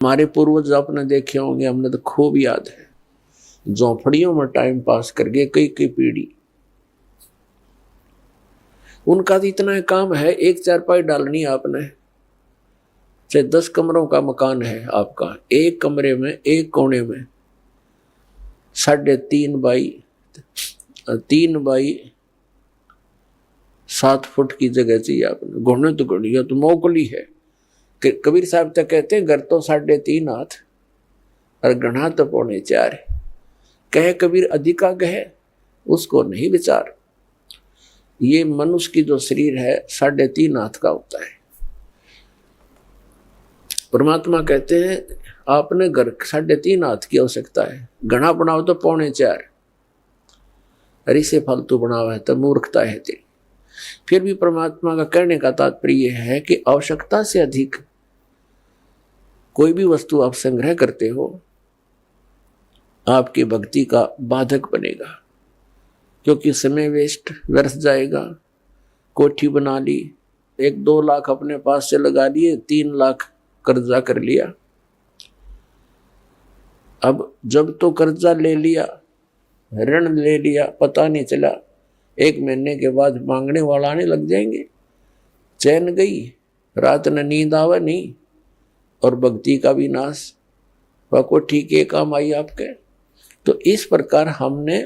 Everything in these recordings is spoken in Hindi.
हमारे पूर्वज आपने देखे होंगे, हमने तो खूब याद है, झोंपड़ियों में टाइम पास करके कई कई पीढ़ी। उनका तो इतना काम है, एक चारपाई डालनी आपने, चाहे 10 कमरों का मकान है आपका, एक कमरे में एक कोने में 3x3 बाई 7 फुट की जगह चाहिए आपने। घुटने तो घड़िया तो मोकली है। कबीर साहब तक कहते हैं घर तो 3.5 हाथ और गढ़ा तो 4.25 कहे कबीर अधिका गहे उसको नहीं विचार। ये मनुष्य की जो शरीर है 3.5 हाथ का होता है। परमात्मा कहते हैं आपने घर 3.5 हाथ की आवश्यकता है, घना बनाओ तो 4.25 अरे से फालतू बनाओ है तो मूर्खता है तेरी। फिर भी परमात्मा का कहने का तात्पर्य है कि आवश्यकता से अधिक कोई भी वस्तु आप संग्रह करते हो आपकी भक्ति का बाधक बनेगा, क्योंकि समय वेस्ट व्यर्थ जाएगा। कोठी बना ली, 1-2 लाख अपने पास से लगा लिए, 3 लाख कर्जा कर लिया। अब जब तो कर्जा ले लिया, ऋण ले लिया, पता नहीं चला 1 महीने के बाद मांगने वाला आने लग जाएंगे। चैन गई, रात न नींद आवे नहीं, और भक्ति का भी नाश। वह को ठीक है काम आई आपके। तो इस प्रकार हमने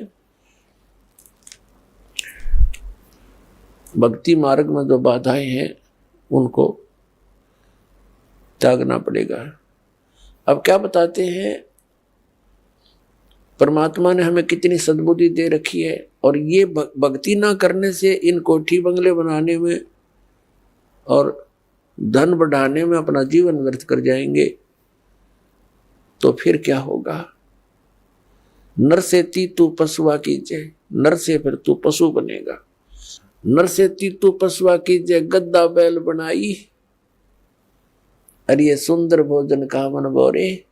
भक्ति मार्ग में जो बाधाएं हैं उनको त्यागना पड़ेगा। अब क्या बताते हैं, परमात्मा ने हमें कितनी सद्बुद्धि दे रखी है, और ये भक्ति ना करने से इन कोठी बंगले बनाने में और धन बढ़ाने में अपना जीवन व्यर्थ कर जाएंगे, तो फिर क्या होगा। नर से तू पशुआ कीजिए, नर से फिर तू पशु बनेगा। नर से तू पशुआ कीजिए, गद्दा बैल बनाई, अरे सुंदर भोजन का मन बोरे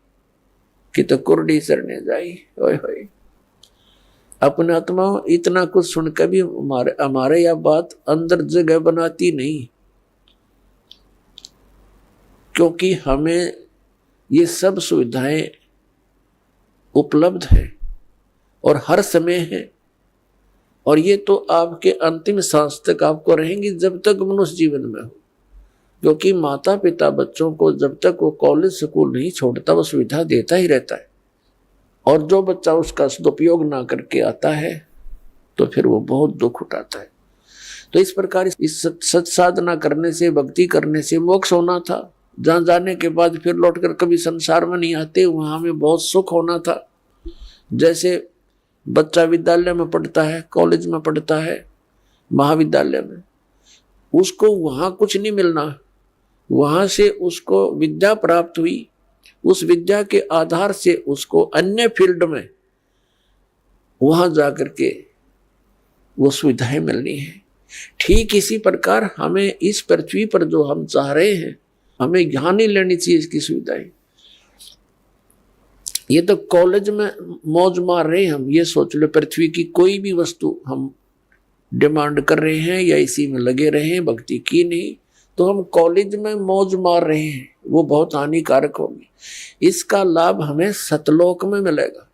कि तो कुर्डी सरने जाई। ओए होए, अपने आत्मा इतना कुछ सुनकर भी हमारे यह बात अंदर जगह बनाती नहीं, क्योंकि हमें ये सब सुविधाएं उपलब्ध है और हर समय है, और ये तो आपके अंतिम सांस तक आपको रहेंगी जब तक मनुष्य जीवन में हो। क्योंकि माता पिता बच्चों को जब तक वो कॉलेज स्कूल नहीं छोड़ता वो सुविधा देता ही रहता है, और जो बच्चा उसका सदुपयोग ना करके आता है तो फिर वो बहुत दुख उठाता है। तो इस प्रकार इस सत साधना करने से, भक्ति करने से मोक्ष होना था, जहां जाने के बाद फिर लौटकर कभी संसार में नहीं आते, वहां में बहुत सुख होना था। जैसे बच्चा विद्यालय में पढ़ता है, कॉलेज में पढ़ता है, महाविद्यालय में, उसको वहां कुछ नहीं मिलना, वहां से उसको विद्या प्राप्त हुई, उस विद्या के आधार से उसको अन्य फील्ड में वहां जाकर के वो सुविधाएं मिलनी है। ठीक इसी प्रकार हमें इस पृथ्वी पर जो हम चाह रहे हैं, हमें यहां नहीं लेनी चाहिए इसकी सुविधाएं। ये तो कॉलेज में मौज मार रहे हैं हम, ये सोच लो पृथ्वी की कोई भी वस्तु हम डिमांड कर रहे हैं या इसी में लगे रहे हैं, भक्ति की नहीं, तो हम कॉलेज में मौज मार रहे हैं, वो बहुत हानिकारक होगी। इसका लाभ हमें सतलोक में मिलेगा।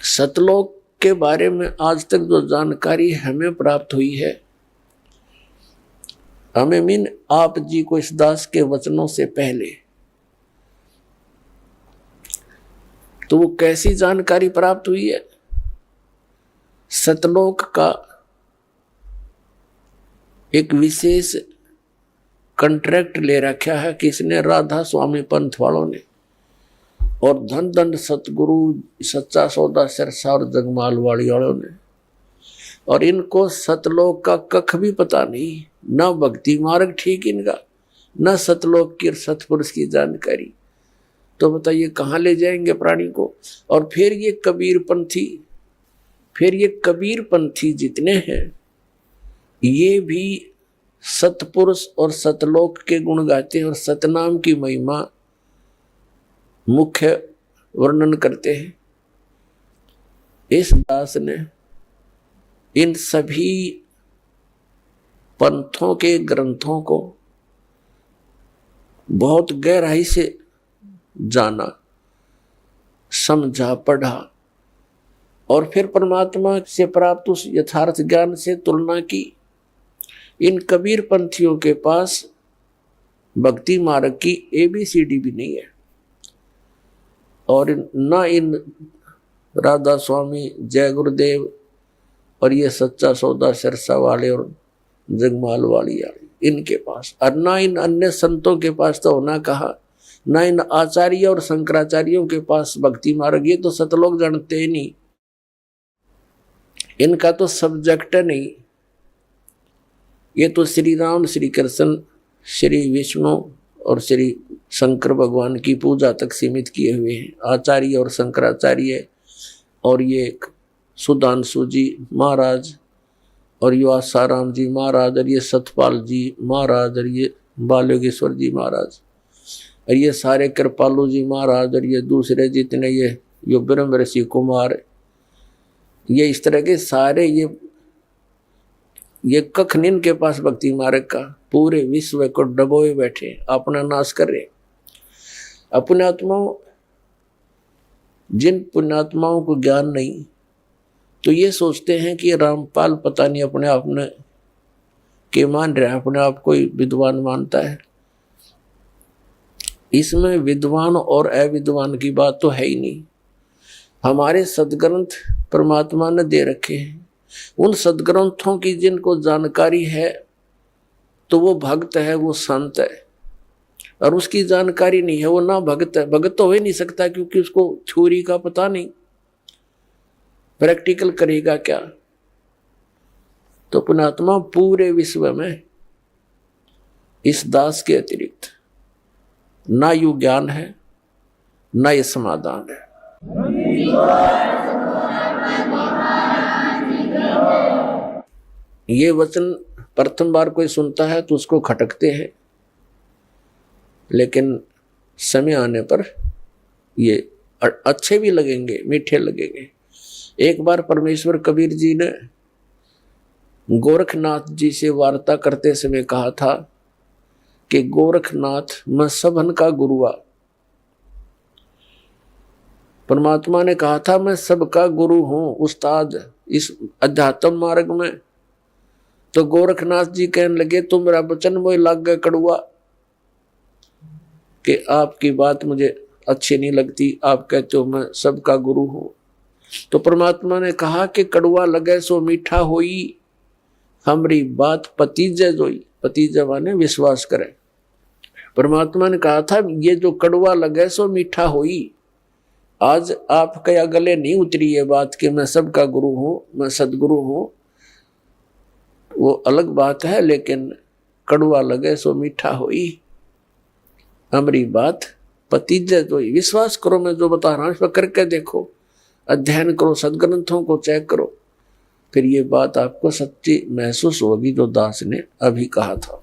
सतलोक के बारे में आज तक जो जानकारी हमें प्राप्त हुई है, हमें मीन आप जी को इस दास के वचनों से पहले, तो वो कैसी जानकारी प्राप्त हुई है। सतलोक का एक विशेष कॉन्ट्रैक्ट ले रखा है किसने, राधा स्वामी पंथ वालों ने, और धन दंड सतगुरु सच्चा सौदा सिरसा और जगमाल वाली वालों ने, और इनको सतलोक का कख भी पता नहीं, ना भक्ति मार्ग ठीक इनका, ना सतलोक की सतपुरुष की जानकारी। तो बताइए कहाँ ले जाएंगे प्राणी को। और फिर ये कबीर पंथी जितने हैं, ये भी सतपुरुष और सतलोक के गुण गाते हैं और सतनाम की महिमा मुख्य वर्णन करते हैं। इस दास ने इन सभी पंथों के ग्रंथों को बहुत गहराई से जाना, समझा, पढ़ा और फिर परमात्मा से प्राप्त उस यथार्थ ज्ञान से तुलना की। इन कबीर पंथियों के पास भक्ति मार्ग की ABCD भी नहीं है, और ना इन राधा स्वामी, जय गुरुदेव और ये सच्चा सौदा सिरसा वाले और जगमाल वाली इनके पास, और ना इन अन्य संतों के पास तो होना कहा, ना इन आचार्य और शंकराचार्यों के पास भक्ति मार्ग। ये तो सतलोक जानते ही नहीं, इनका तो सब्जेक्ट नहीं। ये तो श्री राम, श्री कृष्ण, श्री विष्णु और श्री शंकर भगवान की पूजा तक सीमित किए हुए हैं, आचार्य और शंकराचार्य। और ये सुधांशु जी महाराज और ये आसाराम जी महाराज और ये सतपाल जी महाराज और ये बालयोगेश्वर जी महाराज और ये सारे कृपालु जी महाराज और ये दूसरे जितने ये ब्रह्म ऋषि कुमार, ये इस तरह के सारे ये कख नहीं इनके पास भक्ति मार्ग का। पूरे विश्व को डबोए बैठे, अपना नाश कर रहे। अपने आत्माओं, जिन पुण्यात्माओं को ज्ञान नहीं तो ये सोचते हैं कि रामपाल पता नहीं अपने आप में के मान रहा है, अपने आप को विद्वान मानता है। इसमें विद्वान और अविद्वान की बात तो है ही नहीं। हमारे सदग्रंथ परमात्मा ने दे रखे हैं, उन सदग्रंथों की जिनको जानकारी है तो वो भक्त है, वो संत है, और उसकी जानकारी नहीं है वो ना भक्त है। भक्त तो हो ही नहीं सकता क्योंकि उसको थ्योरी का पता नहीं, प्रैक्टिकल करेगा क्या। तो पुण्यात्मा पूरे विश्व में इस दास के अतिरिक्त ना यू ज्ञान है, ना ये समाधान है। ये वचन प्रथम बार कोई सुनता है तो उसको खटकते हैं, लेकिन समय आने पर ये अच्छे भी लगेंगे, मीठे लगेंगे। एक बार परमेश्वर कबीर जी ने गोरखनाथ जी से वार्ता करते समय कहा था कि गोरखनाथ मैं सबन का गुरुआ। परमात्मा ने कहा था मैं सबका गुरु हूं, उस्ताद इस अध्यात्म मार्ग में। तो गोरखनाथ जी कहने लगे तुम मेरा वचन मोह लग गए कड़ुआ, कि आपकी बात मुझे अच्छी नहीं लगती, आप कहते हो मैं सबका गुरु हूं। तो परमात्मा ने कहा कि कड़ुआ लगे सो मीठा होई, हमारी बात पतीजे जोई। पतीजे माने विश्वास करे। परमात्मा ने कहा था ये जो कड़ुआ लगे सो मीठा होई। आज आपके गले नहीं उतरी ये बात कि मैं सबका गुरु हूं, मैं सदगुरु हूं, वो अलग बात है, लेकिन कड़ुआ लगे सो मीठा होई, हमारी बात पतीजे जोई। विश्वास करो, मैं जो बता रहा हूं इस पर करके देखो, अध्ययन करो, सदग्रंथों को चेक करो, फिर ये बात आपको सच्ची महसूस होगी जो दास ने अभी कहा था।